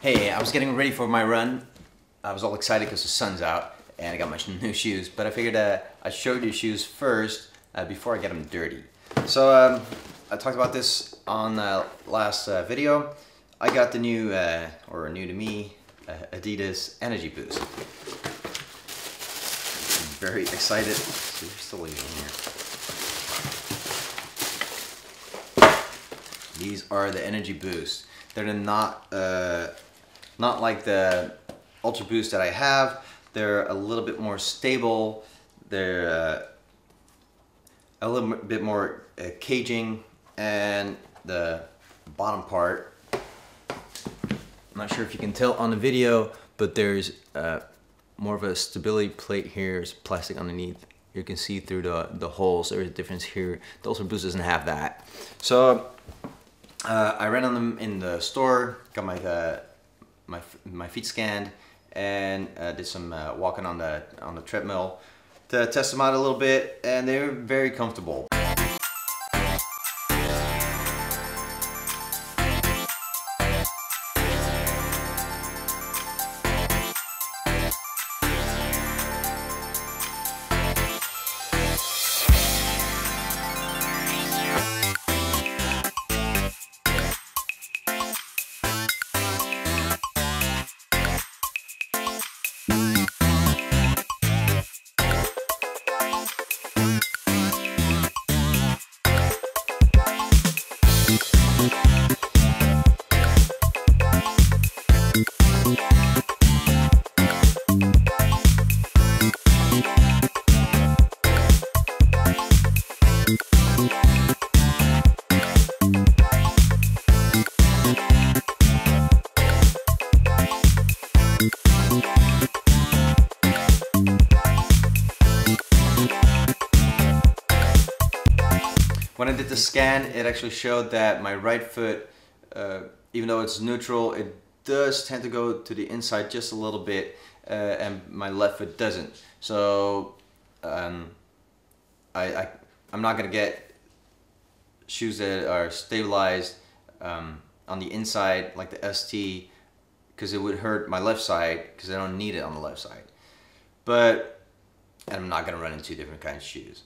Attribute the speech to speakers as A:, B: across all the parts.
A: Hey, I was getting ready for my run. I was all excited because the sun's out and I got my new shoes, but I figured I'd show you shoes first before I get them dirty. So I talked about this on the last video. I got the new, or new to me, Adidas Energy Boost. I'm very excited. So you're still leaving here. These are the Energy Boost. They're not like the Ultra Boost that I have. They're a little bit more stable. They're a little bit more caging, and the bottom part, I'm not sure if you can tell on the video, but there's more of a stability plate here. There's plastic underneath. You can see through the holes. There's a difference here. The Ultra Boost doesn't have that. So I ran on them in the store, got my feet scanned, and did some walking on the treadmill to test them out a little bit, and they were very comfortable. When I did the scan, it actually showed that my right foot, even though it's neutral, it does tend to go to the inside just a little bit, and my left foot doesn't. So I'm not gonna get shoes that are stabilized on the inside like the ST, because it would hurt my left side, because I don't need it on the left side. But I'm not gonna run in two different kinds of shoes.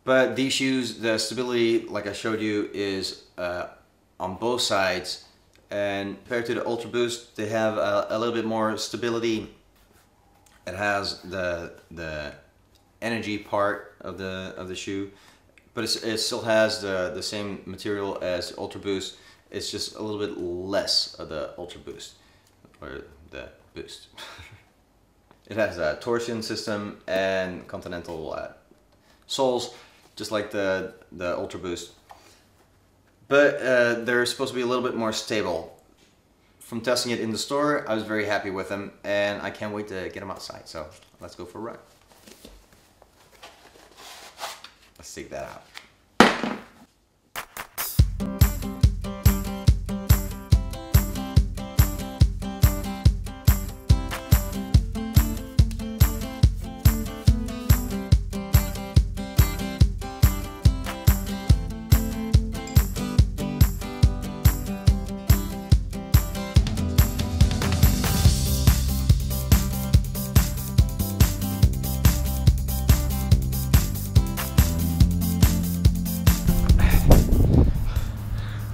A: But these shoes, the stability, like I showed you, is on both sides. And compared to the Ultra Boost, they have a little bit more stability. It has the energy part of the shoe, but it still has the same material as the Ultra Boost. It's just a little bit less of the Ultra Boost, or the Boost. It has a torsion system and continental soles, just like the Ultra Boost, but they're supposed to be a little bit more stable. From testing it in the store, I was very happy with them, and I can't wait to get them outside. So let's go for a run. Let's take that out.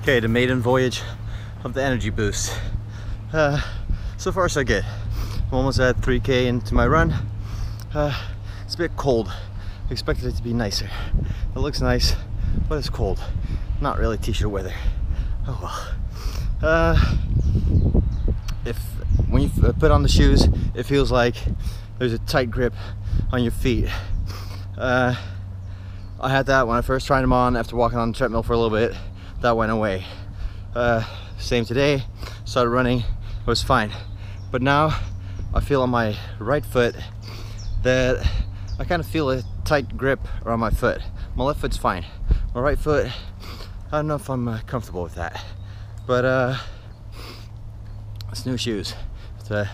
A: Okay, the maiden voyage of the Energy Boost. So far so good. I'm almost at 3K into my run. It's a bit cold. I expected it to be nicer. It looks nice, but it's cold. Not really t-shirt weather. Oh well. When you put on the shoes, it feels like there's a tight grip on your feet. I had that when I first tried them on after walking on the treadmill for a little bit. That went away. Same today, started running, it was fine. But now I feel on my right foot that I kind of feel a tight grip around my foot. My left foot's fine. My right foot, I don't know if I'm comfortable with that. But it's new shoes. So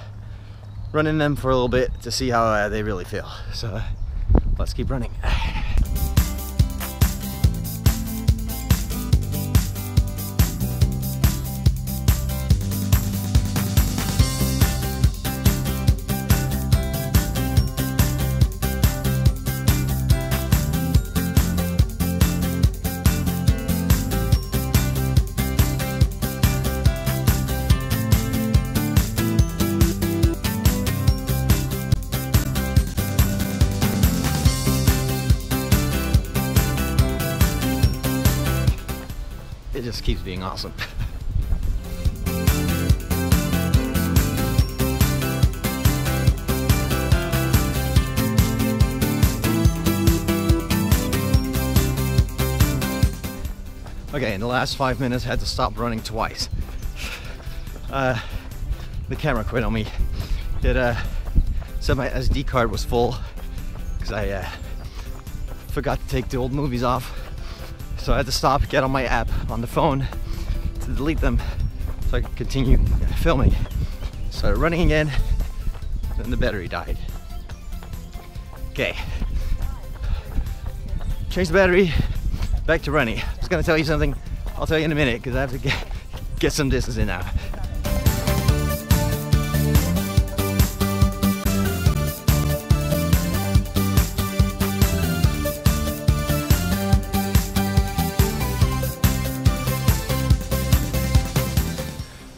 A: run in them for a little bit to see how they really feel. So let's keep running.
B: it just keeps being awesome. Okay, in the last 5 minutes I had to stop running twice. The camera quit on me. It said my SD card was full because I forgot to take the old movies off. So I had to stop, get on my app on the phone to delete them so I could continue filming. Started running again, then the battery died. Okay, change the battery, back to running. I was gonna tell you something, I'll tell you in a minute because I have to get some distance in now.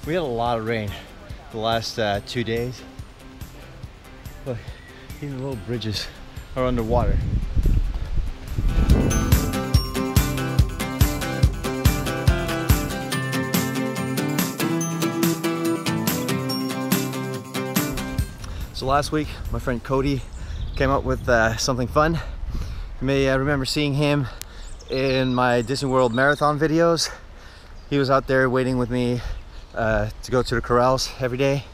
B: We had a lot of rain the last 2 days. Look, even little bridges are underwater. So last week, my friend Cody came up with something fun. You may remember seeing him in my Disney World marathon videos. He was out there waiting with me to go to the corrals every day.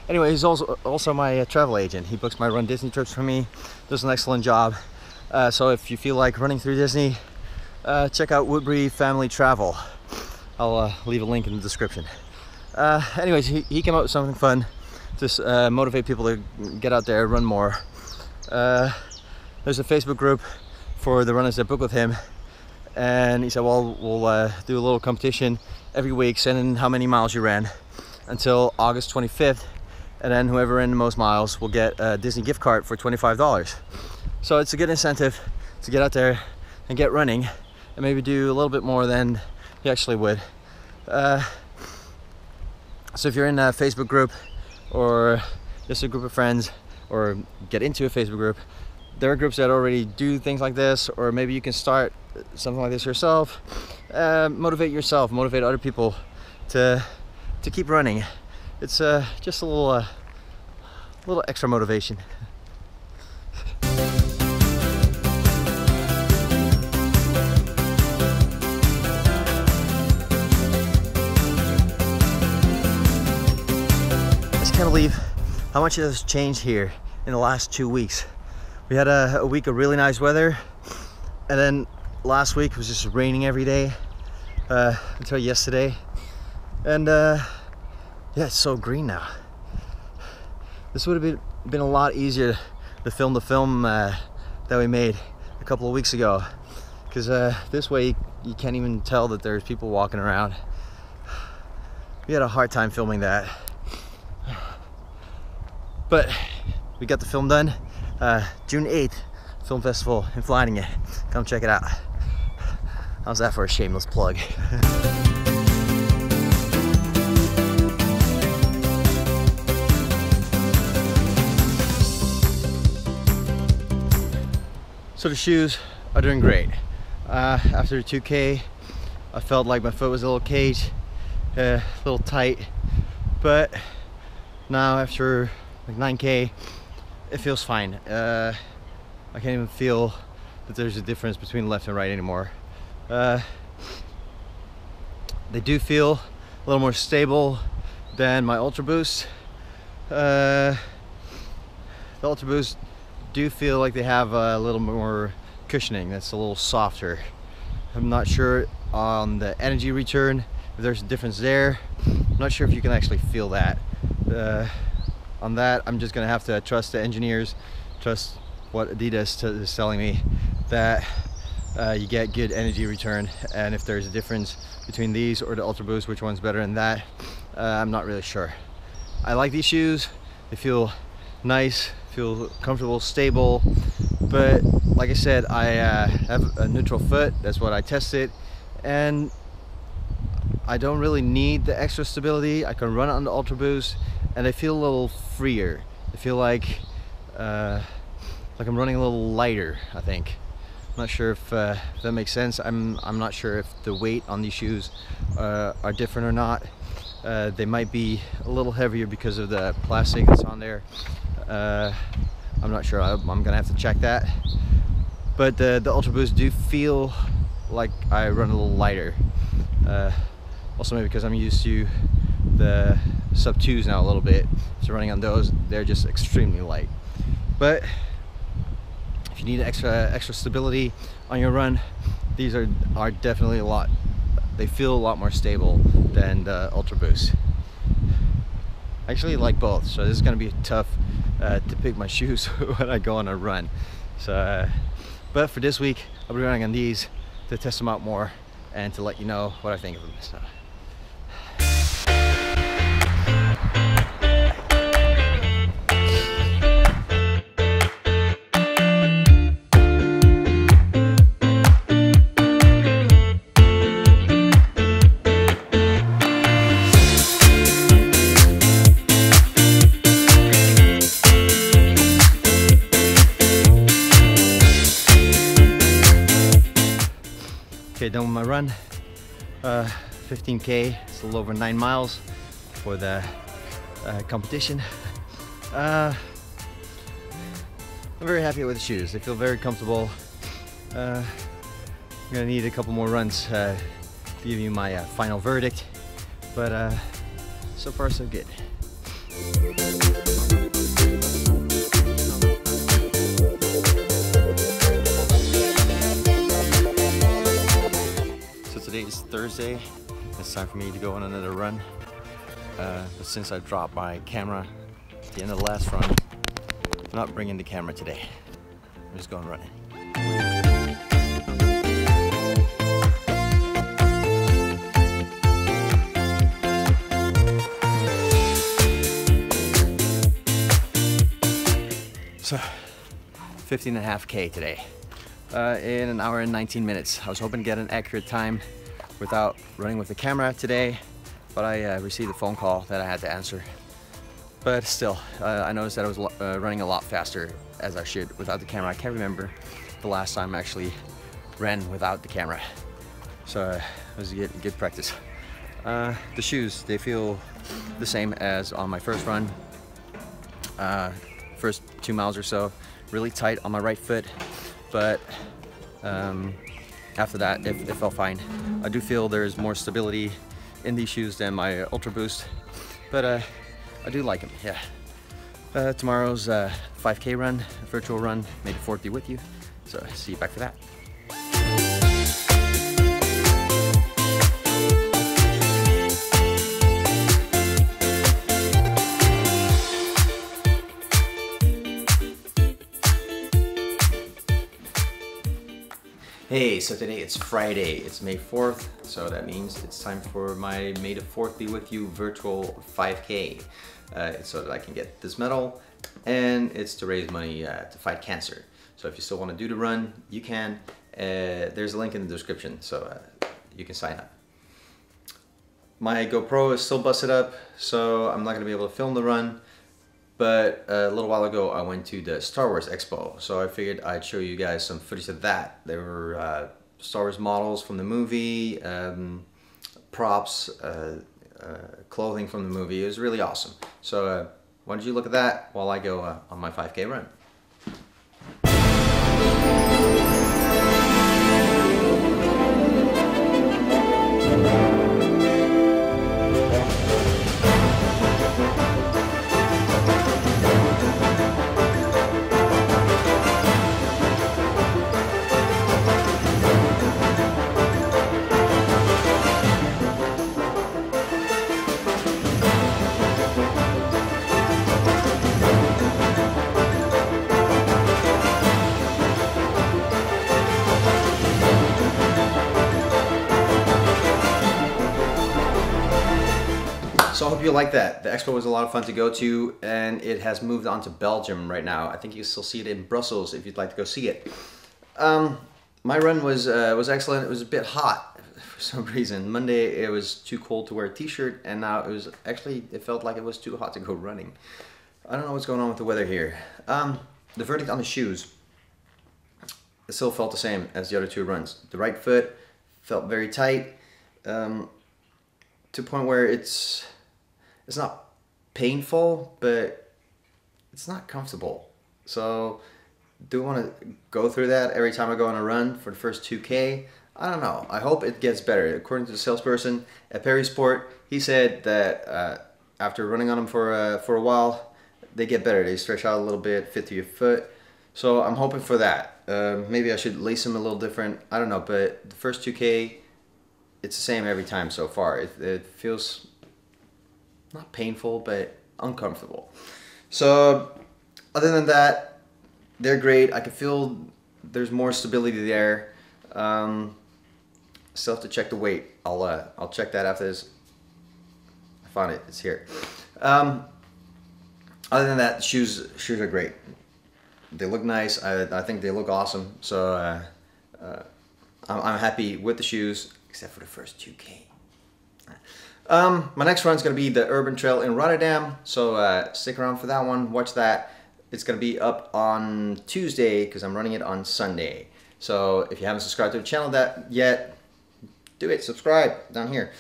B: Anyway, he's also my travel agent. He books my Run Disney trips for me, does an excellent job. So if you feel like running through Disney, check out Woodbury Family Travel. I'll leave a link in the description. Anyways, he came up with something fun to motivate people to get out there, run more. There's a Facebook group for the runners that book with him, and he said, well, we'll do a little competition every week, send in how many miles you ran until August 25th, and then whoever ran the most miles will get a Disney gift card for $25. So it's a good incentive to get out there and get running and maybe do a little bit more than you actually would. So if you're in a Facebook group or just a group of friends, or get into a Facebook group, there are groups that already do things like this, or maybe you can start something like this yourself. Motivate yourself, motivate other people to keep running. It's just a little extra motivation. I just can't believe how much has changed here in the last 2 weeks. We had a week of really nice weather, and then last week it was just raining every day until yesterday, and yeah, it's so green now. This would have been a lot easier to film the film that we made a couple of weeks ago, because this way you can't even tell that there's people walking around. We had a hard time filming that, but we got the film done. June 8th, Film Festival in Vlaardingen. Come check it out. How's that for a shameless plug? So the shoes are doing great. After the 2K, I felt like my foot was a little caged, a little tight, but now after like 9K, it feels fine. I can't even feel that there's a difference between left and right anymore. They do feel a little more stable than my Ultra Boost. The Ultra Boost do feel like they have a little more cushioning, that's a little softer. I'm not sure on the energy return if there's a difference there. I'm not sure if you can actually feel that. On that, I'm just gonna have to trust the engineers, trust what Adidas is telling me, that you get good energy return, and if there's a difference between these or the Ultra Boost, which one's better than that, I'm not really sure. I like these shoes. They feel nice, feel comfortable, stable, but like I said, I have a neutral foot. That's what I tested, and I don't really need the extra stability. I can run it on the Ultra Boost, and I feel a little freer. I feel like I'm running a little lighter, I think. not sure if that makes sense. I'm not sure if the weight on these shoes are different or not. They might be a little heavier because of the plastic that's on there. I'm not sure. I'm gonna have to check that. But the Ultra Boost do feel like I run a little lighter. Also maybe because I'm used to the sub 2s now a little bit, so running on those, they're just extremely light. But if you need extra stability on your run, these are definitely they feel a lot more stable than the Ultra Boost. I actually like both, so this is going to be tough to pick my shoes when I go on a run. So, but for this week, I'll be running on these to test them out more and to let you know what I think of them. So. Okay, done with my run. 15K, it's a little over 9 miles for the competition. I'm very happy with the shoes. They feel very comfortable. I'm gonna need a couple more runs to give you my final verdict, but so far so good. Today is Thursday. It's time for me to go on another run. But since I dropped my camera at the end of the last run, I'm not bringing the camera today. I'm just going running. So, 15.5K today. In an hour and 19 minutes. I was hoping to get an accurate time without running with the camera today, but I received a phone call that I had to answer. But still, I noticed that I was running a lot faster as I should without the camera. I can't remember the last time I actually ran without the camera. So it was good practice. The shoes, they feel the same as on my first run. First 2 miles or so, really tight on my right foot. But after that, it felt fine. I do feel there's more stability in these shoes than my Ultra Boost, but I do like them, yeah. Tomorrow's 5K run, a virtual run. May the 4th be with you, so see you back for that. Hey, so today it's Friday, it's May 4th, so that means it's time for my May the 4th Be With You virtual 5K. It's so that I can get this medal, and it's to raise money to fight cancer. So if you still want to do the run, you can. There's a link in the description, so you can sign up. My GoPro is still busted up, so I'm not going to be able to film the run. But a little while ago, I went to the Star Wars Expo, so I figured I'd show you guys some footage of that. There were Star Wars models from the movie, props, clothing from the movie. It was really awesome. So why don't you look at that while I go on my 5K run. So I hope you like that. The expo was a lot of fun to go to, and it has moved on to Belgium right now. I think you still see it in Brussels if you'd like to go see it. My run was excellent. It was a bit hot for some reason. Monday it was too cold to wear a t-shirt, and now it felt like it was too hot to go running. I don't know what's going on with the weather here. The verdict on the shoes.
A: it still felt the same as the other 2 runs. The right foot felt very tight, to a point where it's not painful, but it's not comfortable. So do I want to go through that every time I go on a run for the first 2K? I don't know. I hope it gets better. According to the salesperson at Perry Sport, he said that after running on them for a while, they get better. They stretch out a little bit, fit to your foot. So I'm hoping for that. Maybe I should lace them a little different. I don't know, but the first 2K, it's the same every time so far. It feels not painful, but uncomfortable. So other than that, they're great. I can feel there's more stability there. Still have to check the weight. I'll check that after this. I found it. It's here. Other than that, shoes are great. They look nice. I think they look awesome. So I'm happy with the shoes, except for the first 2K. My next run is going to be the Urban Trail in Rotterdam. So stick around for that one. Watch that. It's going to be up on Tuesday because I'm running it on Sunday. So if you haven't subscribed to the channel yet, do it. Subscribe down here.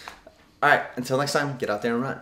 A: All right. Until next time, get out there and run.